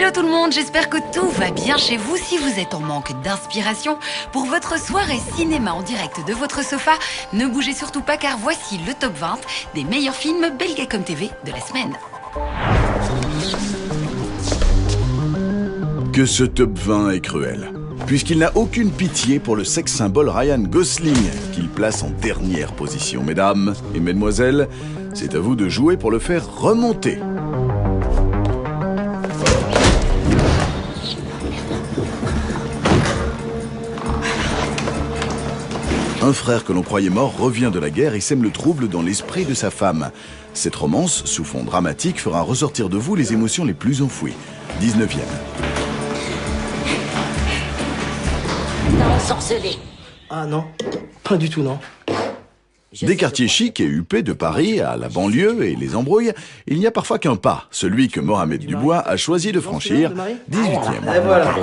Hello tout le monde, j'espère que tout va bien chez vous. Si vous êtes en manque d'inspiration pour votre soirée cinéma en direct de votre sofa, ne bougez surtout pas car voici le top 20 des meilleurs films Belgacom TV de la semaine. Que ce top 20 est cruel, puisqu'il n'a aucune pitié pour le sex symbole Ryan Gosling, qu'il place en dernière position. Mesdames et mesdemoiselles, c'est à vous de jouer pour le faire remonter. Un frère que l'on croyait mort revient de la guerre et sème le trouble dans l'esprit de sa femme. Cette romance, sous fond dramatique, fera ressortir de vous les émotions les plus enfouies. 19e. Ensorcelé. Ah non, pas du tout non. Des quartiers chics et huppés de Paris à la banlieue et les embrouilles, il n'y a parfois qu'un pas, celui que Mohamed Dubois a choisi de franchir, 18e. Et voilà.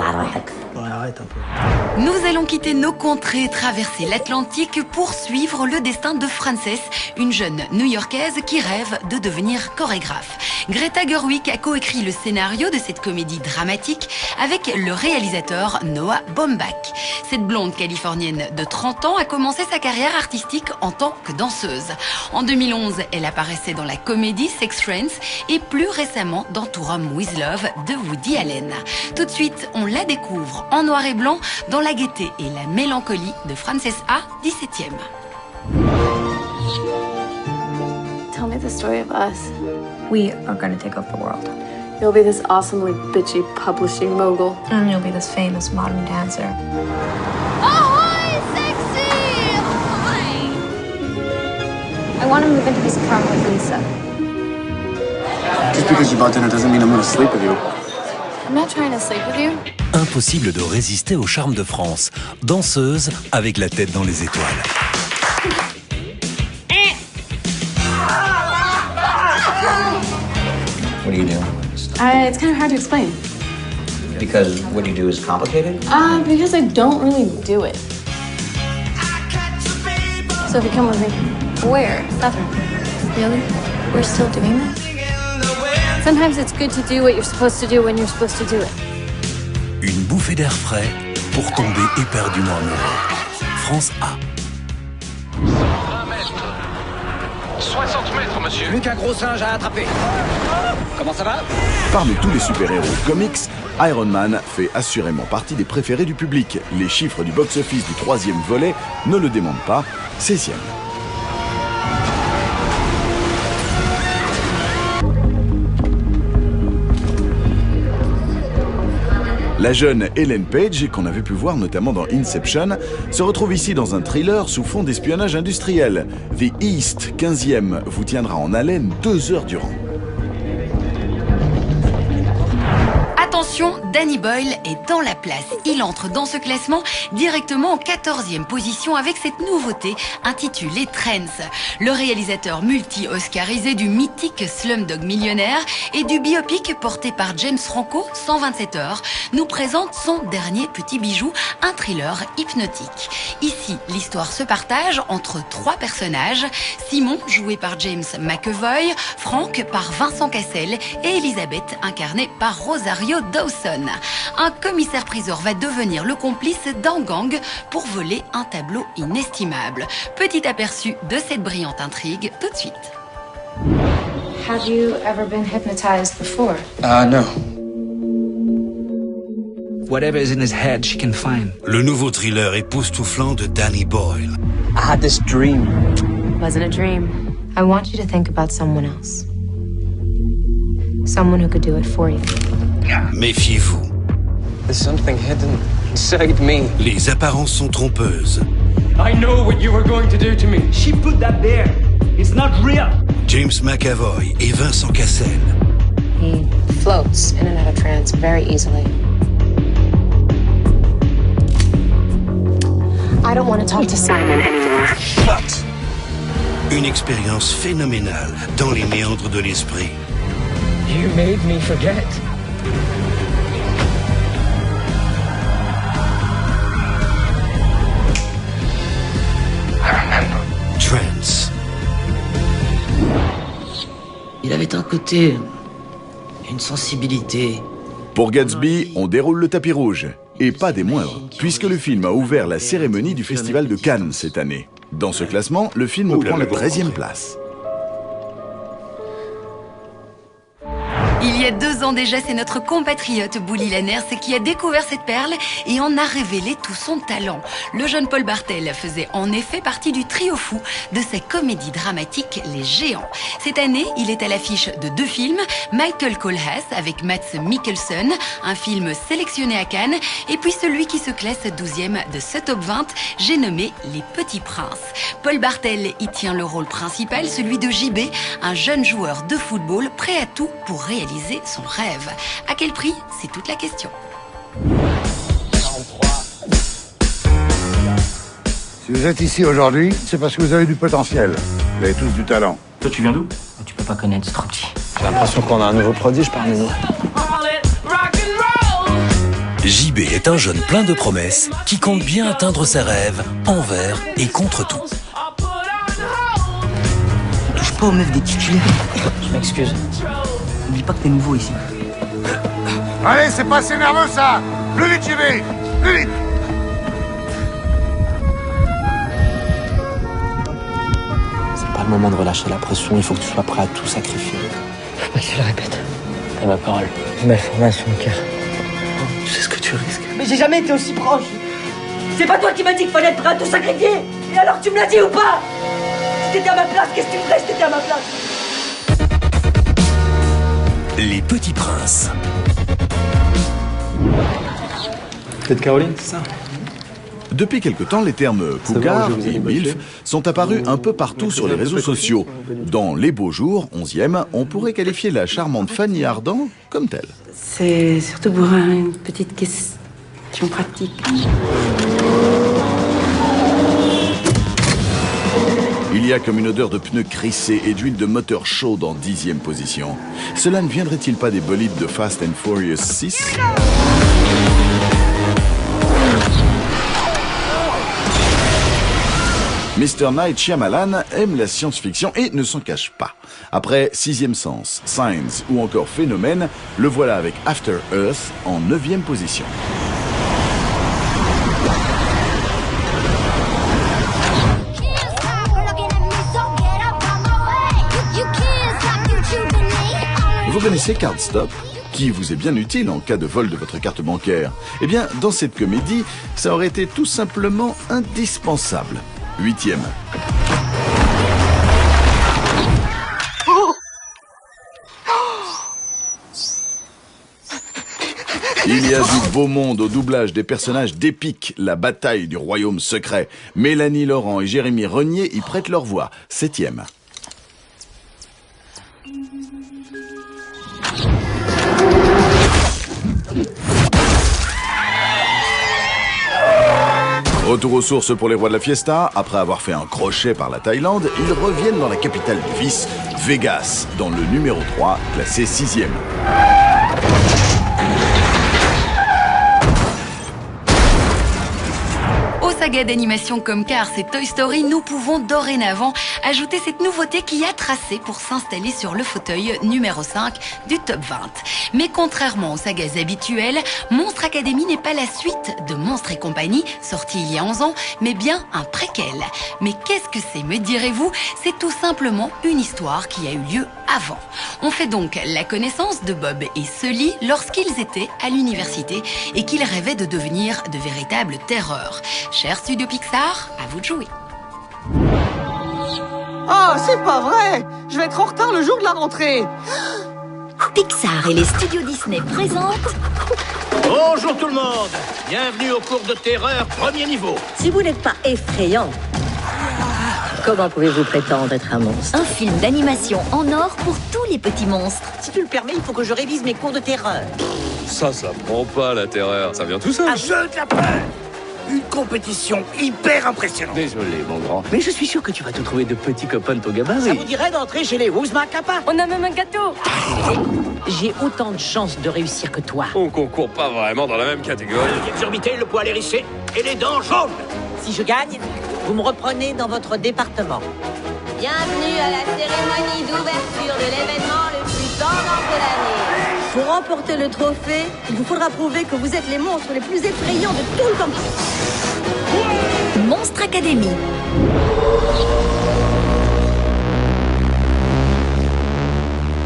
Ouais, arrête un peu. Nous allons quitter nos contrées, traverser l'Atlantique pour suivre le destin de Frances, une jeune New-Yorkaise qui rêve de devenir chorégraphe. Greta Gerwig a coécrit le scénario de cette comédie dramatique avec le réalisateur Noah Baumbach. Cette blonde californienne de 30 ans a commencé sa carrière artistique en tant que danseuse. En 2011, elle apparaissait dans la comédie Sex Friends et plus récemment dans To Rome with Love de Woody Allen. Tout de suite, on la découvre en noir et blanc dans la gaieté et la mélancolie de Frances A, 17e. Tell me the story of us. We are going to take over the world. You'll be this awesomely bitchy publishing mogul. And you'll be this famous modern dancer. Ahoy, sexy! Ahoy! I want to move into this apartment with Lisa. Just because you bought dinner doesn't mean I'm going to sleep with you. I'm not trying to sleep with you. Impossible de résister au charme de France. Danseuse avec la tête dans les étoiles. What do you do? It's kind of hard to explain. Because what you do is complicated? Because I don't really do it. So if you come with me. Where? Bathroom. Really? We're still doing this? Sometimes it's good to do what you're supposed to do when you're supposed to do it. Une bouffée d'air frais pour tomber éperdument amoureux. France A. 60 mètres, monsieur. Plus qu'un gros singe à attraper. Comment ça va? Parmi tous les super-héros comics, Iron Man fait assurément partie des préférés du public. Les chiffres du box-office du 3e volet ne le démentent pas, 16e. La jeune Ellen Page, qu'on avait pu voir notamment dans Inception, se retrouve ici dans un thriller sous fond d'espionnage industriel. The East, 15e, vous tiendra en haleine 2 heures durant. Attention, Danny Boyle est dans la place. Il entre dans ce classement directement en 14e position avec cette nouveauté intitulée Trends. Le réalisateur multi-oscarisé du mythique Slumdog Millionnaire et du biopic porté par James Franco, 127 heures, nous présente son dernier petit bijou, un thriller hypnotique. Ici, l'histoire se partage entre 3 personnages, Simon, joué par James McAvoy, Frank par Vincent Cassel et Elisabeth, incarnée par Rosario Dawson. Un commissaire-priseur va devenir le complice d'un gang pour voler un tableau inestimable. Petit aperçu de cette brillante intrigue tout de suite. Have you ever been hypnotized before? No. Whatever is in his head, she can find. Le nouveau thriller époustouflant de Danny Boyle. I had this dream. It wasn't a dream. I want you to think about someone else. Someone who could do it for you. Méfiez-vous. There's something hidden inside me. Les apparences sont trompeuses. I know what you were going to do to me. She put that there. It's not real. James McAvoy et Vincent Cassel. He floats in and out of trance very easily. I don't want to talk to Simon anymore. What? Une expérience phénoménale dans les méandres de l'esprit. You made me forget. Trance. Il avait un côté, une sensibilité Pour Gatsby, on déroule le tapis rouge. Et pas des moindres, puisque le film a ouvert la cérémonie du Festival de Cannes cette année. Dans ce classement, le film prend la 13e place. Il y a 2 ans déjà, c'est notre compatriote Bouli Lanners qui a découvert cette perle et en a révélé tout son talent. Le jeune Paul Bartel faisait en effet partie du trio fou de sa comédie dramatique Les Géants. Cette année, il est à l'affiche de 2 films, Michael Kohlhaas avec Mads Mikkelsen, un film sélectionné à Cannes, et puis celui qui se classe 12e de ce top 20, j'ai nommé Les Petits Princes. Paul Bartel y tient le rôle principal, celui de JB, un jeune joueur de football prêt à tout pour réaliser son rêve. À quel prix? C'est toute la question. Si vous êtes ici aujourd'hui, c'est parce que vous avez du potentiel. Vous avez tous du talent. Toi, tu viens d'où? Tu peux pas connaître, c'est trop petit. J'ai l'impression qu'on a un nouveau prodige parmi nous. JB est un jeune plein de promesses qui compte bien atteindre ses rêves envers et contre tout. Touche pas aux meufs des titulaires. Je m'excuse. N'oublie pas que t'es nouveau ici. Allez, c'est pas assez nerveux ça. Plus vite, JB. Plus vite. C'est pas le moment de relâcher la pression, il faut que tu sois prêt à tout sacrifier. Faut pas que tu le répètes. T'as ma parole. J'ai ma formation de cœur. Tu sais ce que tu risques. Mais j'ai jamais été aussi proche. C'est pas toi qui m'as dit qu'il fallait être prêt à tout sacrifier. Et alors tu me l'as dit ou pas? Si t'étais à ma place, qu'est-ce que tu ferais si t'étais à ma place? Les Petits Princes. Peut-être Caroline, c'est ça? Depuis quelque temps, les termes cougar et milf sont apparus un peu partout sur les réseaux sociaux. Dans Les Beaux Jours, 11e, on pourrait qualifier la charmante Fanny Ardant comme telle. C'est surtout pour une petite question pratique. Il y a comme une odeur de pneus crissés et d'huile de moteur chaude en 10e position. Cela ne viendrait-il pas des bolides de Fast and Furious 6 ? Mr. Night Shyamalan aime la science-fiction et ne s'en cache pas. Après Sixième Sens, Signs ou encore Phénomène, le voilà avec After Earth en 9e position. Vous connaissez Cardstop, qui vous est bien utile en cas de vol de votre carte bancaire. Eh bien, dans cette comédie, ça aurait été tout simplement indispensable. 8e. Il y a du beau monde au doublage des personnages d'Épique, la bataille du royaume secret. Mélanie Laurent et Jérémy Renier y prêtent leur voix. 7e. Retour aux sources pour les rois de la fiesta. Après avoir fait un crochet par la Thaïlande, ils reviennent dans la capitale du vice, Vegas, dans le numéro 3, classé 6e. Saga d'animation comme Cars et Toy Story, nous pouvons dorénavant ajouter cette nouveauté qui a tracé pour s'installer sur le fauteuil numéro 5 du top 20. Mais contrairement aux sagas habituelles, Monstre Academy n'est pas la suite de Monstres et compagnie, sorti il y a 11 ans, mais bien un préquel. Mais qu'est-ce que c'est, me direz-vous? C'est tout simplement une histoire qui a eu lieu avant. On fait donc la connaissance de Bob et Sully lorsqu'ils étaient à l'université et qu'ils rêvaient de devenir de véritables terreurs. Cher studio Pixar, à vous de jouer. Oh, c'est pas vrai! Je vais être en retard le jour de la rentrée! Pixar et les studios Disney présentent... Bonjour tout le monde! Bienvenue au cours de terreur premier niveau. Si vous n'êtes pas effrayant, comment pouvez-vous prétendre être un monstre? Un film d'animation en or pour tous les petits monstres. Si tu le permets, il faut que je révise mes cours de terreur. Ça prend pas la terreur, ça vient tout seul. Un jeu de la peur! Une compétition hyper impressionnante. Désolé, mon grand. Mais je suis sûr que tu vas te trouver de petits copains de ton gabarit. Ça vous dirait d'entrer chez les Ouzma Kappa? On a même un gâteau. J'ai autant de chances de réussir que toi. On concourt pas vraiment dans la même catégorie. L'exorbité, le poil hérissé et les dents jaunes. Si je gagne, vous me reprenez dans votre département. Bienvenue à la cérémonie d'ouverture de l'événement le plus tendance de l'année. Pour remporter le trophée, il vous faudra prouver que vous êtes les monstres les plus effrayants de tout le campus. Monstre Academy.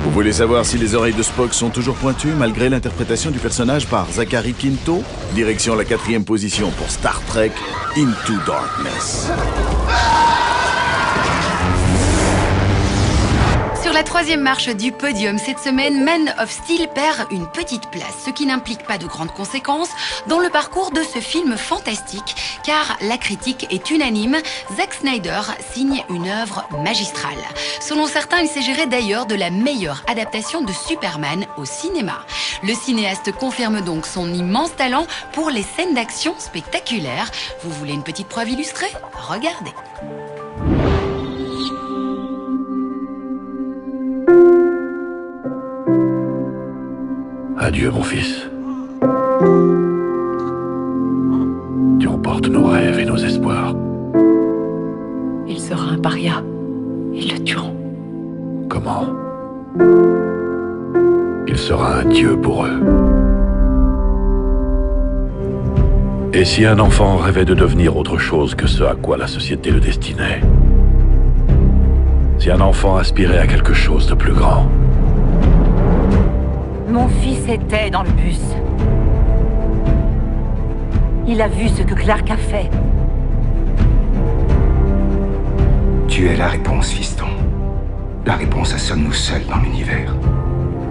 Vous voulez savoir si les oreilles de Spock sont toujours pointues malgré l'interprétation du personnage par Zachary Quinto? Direction la 4e position pour Star Trek Into Darkness. Sur la 3e marche du podium cette semaine, Man of Steel perd une petite place, ce qui n'implique pas de grandes conséquences dans le parcours de ce film fantastique, car la critique est unanime, Zack Snyder signe une œuvre magistrale. Selon certains, il s'agirait d'ailleurs de la meilleure adaptation de Superman au cinéma. Le cinéaste confirme donc son immense talent pour les scènes d'action spectaculaires. Vous voulez une petite preuve illustrée? Regardez. Adieu, mon fils. Tu emportes nos rêves et nos espoirs. Il sera un paria. Ils le tueront. Comment? Il sera un dieu pour eux. Et si un enfant rêvait de devenir autre chose que ce à quoi la société le destinait? Si un enfant aspirait à quelque chose de plus grand? Mon fils était dans le bus. Il a vu ce que Clark a fait. Tu es la réponse, fiston. La réponse à sommes-nous seuls dans l'univers.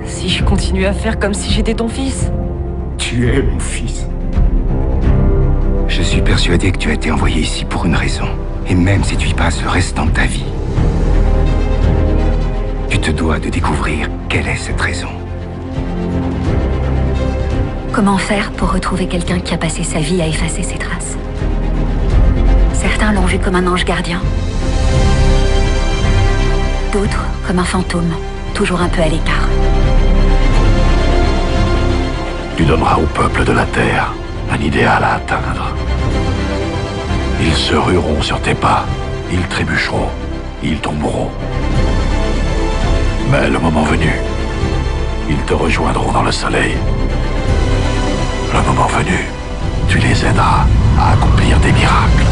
Si je continue à faire comme si j'étais ton fils. Tu es mon fils. Je suis persuadé que tu as été envoyé ici pour une raison. Et même si tu y passes le restant de ta vie, tu te dois de découvrir quelle est cette raison. Comment faire pour retrouver quelqu'un qui a passé sa vie à effacer ses traces? Certains l'ont vu comme un ange gardien. D'autres comme un fantôme, toujours un peu à l'écart. Tu donneras au peuple de la Terre un idéal à atteindre. Ils se rueront sur tes pas, ils trébucheront, ils tomberont. Mais le moment venu, ils te rejoindront dans le soleil. Le moment venu, tu les aideras à accomplir des miracles.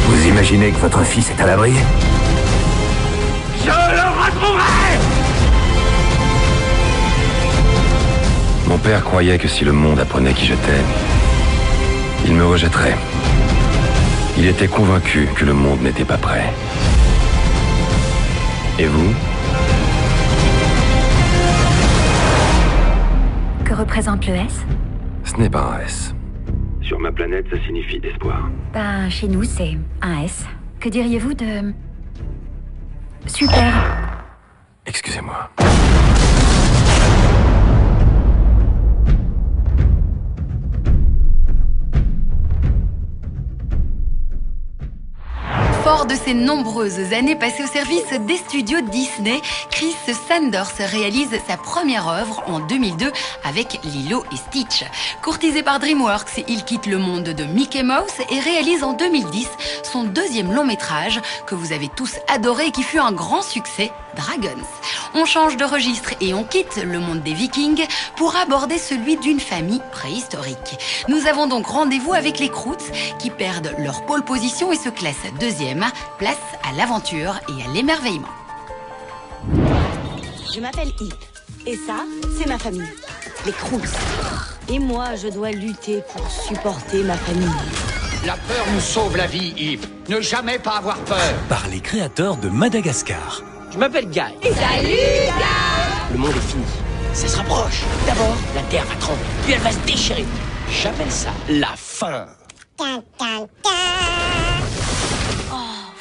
Vous imaginez que votre fils est à l'abri? Je le retrouverai! Mon père croyait que si le monde apprenait qui j'étais, il me rejetterait. Il était convaincu que le monde n'était pas prêt. Et vous? Que représente le S? Ce n'est pas un S. Sur ma planète, ça signifie d'espoir. Ben, chez nous, c'est un S. Que diriez-vous de... Super. Excusez-moi. Fort de ses nombreuses années passées au service des studios Disney, Chris Sanders réalise sa première œuvre en 2002 avec Lilo et Stitch. Courtisé par DreamWorks, il quitte le monde de Mickey Mouse et réalise en 2010 son deuxième long métrage que vous avez tous adoré et qui fut un grand succès, Dragons. On change de registre et on quitte le monde des Vikings pour aborder celui d'une famille préhistorique. Nous avons donc rendez-vous avec les Croods qui perdent leur pole position et se classent deuxième. Place à l'aventure et à l'émerveillement. Je m'appelle Hip. Et ça, c'est ma famille. Les Croods. Et moi, je dois lutter pour supporter ma famille. La peur nous sauve la vie, Yves. Ne jamais pas avoir peur. Par les créateurs de Madagascar. Je m'appelle Guy. Salut, gars! Le monde est fini. Ça se rapproche. D'abord, la Terre va trembler. Puis elle va se déchirer. J'appelle ça la fin.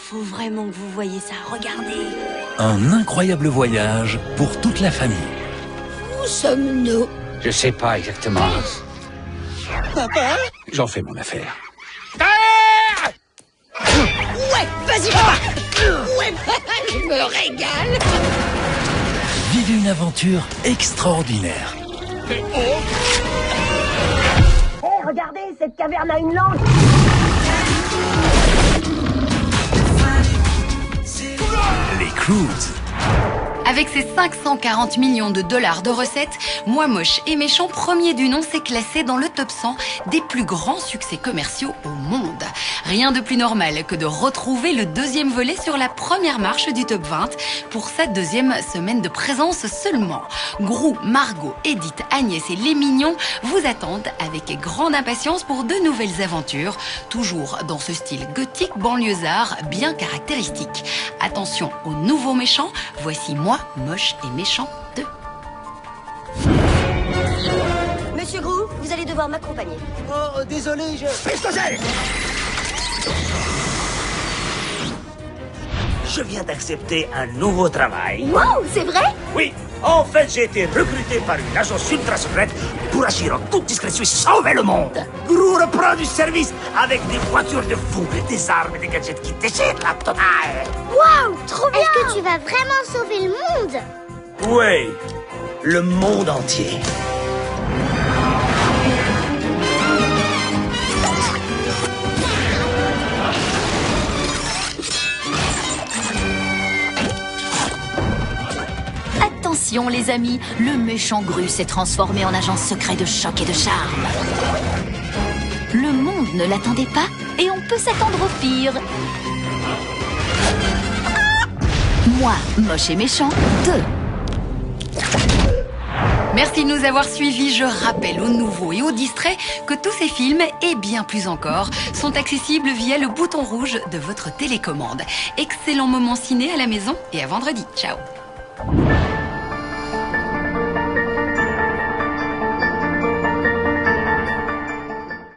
Faut vraiment que vous voyez ça. Regardez. Un incroyable voyage pour toute la famille. Où sommes-nous? Je sais pas exactement. Papa? J'en fais mon affaire. Ouais, vas-y, papa! Ouais, je me régale! Vivez une aventure extraordinaire. Regardez, cette caverne a une lampe. Les Croods. Avec ses 540 millions de dollars de recettes, Moi Moche et Méchant, premier du nom, s'est classé dans le top 100 des plus grands succès commerciaux au monde. Rien de plus normal que de retrouver le deuxième volet sur la première marche du top 20 pour sa deuxième semaine de présence seulement. Grou, Margot, Edith, Agnès et les Mignons vous attendent avec grande impatience pour de nouvelles aventures, toujours dans ce style gothique banlieusard bien caractéristique. Attention aux nouveaux méchants, voici Moi Moche et Méchant 2. Monsieur Grou, vous allez devoir m'accompagner. Oh, désolé, Pistogel! Je viens d'accepter un nouveau travail. Wow, c'est vrai? Oui, en fait, j'ai été recruté par une agence ultra secrète pour agir en toute discrétion et sauver le monde. Grou reprend du service avec des voitures de fous, des armes et des gadgets qui déchirent la totale. Waouh, trop bien! Est-ce que tu vas vraiment sauver le monde? Oui, le monde entier. Attention les amis, le méchant Gru s'est transformé en agent secret de choc et de charme. Le monde ne l'attendait pas et on peut s'attendre au pire. Moi, Moche et Méchant 2. Merci de nous avoir suivis. Je rappelle aux nouveaux et aux distraits que tous ces films, et bien plus encore, sont accessibles via le bouton rouge de votre télécommande. Excellent moment ciné à la maison et à vendredi. Ciao.